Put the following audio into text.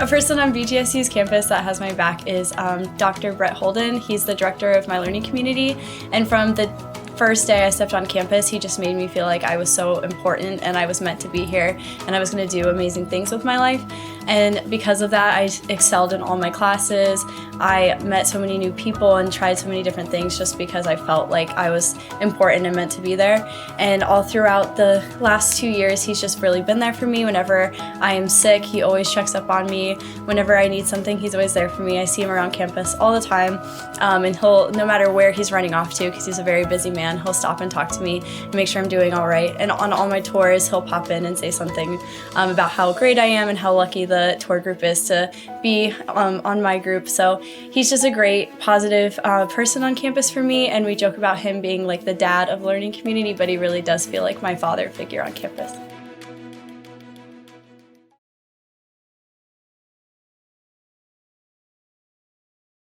A person on BGSU's campus that has my back is Dr. Holden. He's the director of my learning community, and from the first day I stepped on campus, he just made me feel like I was so important and I was meant to be here and I was going to do amazing things with my life. And because of that, I excelled in all my classes. I met so many new people and tried so many different things just because I felt like I was important and meant to be there. And all throughout the last 2 years, he's just really been there for me. Whenever I am sick, he always checks up on me. Whenever I need something, he's always there for me. I see him around campus all the time, and he'll, no matter where he's running off to, because he's a very busy man, he'll stop and talk to me and make sure I'm doing all right. And on all my tours, he'll pop in and say something about how great I am and how lucky the tour group is to be on my group. So he's just a great, positive person on campus for me, and we joke about him being like the dad of learning community, but he really does feel like my father figure on campus.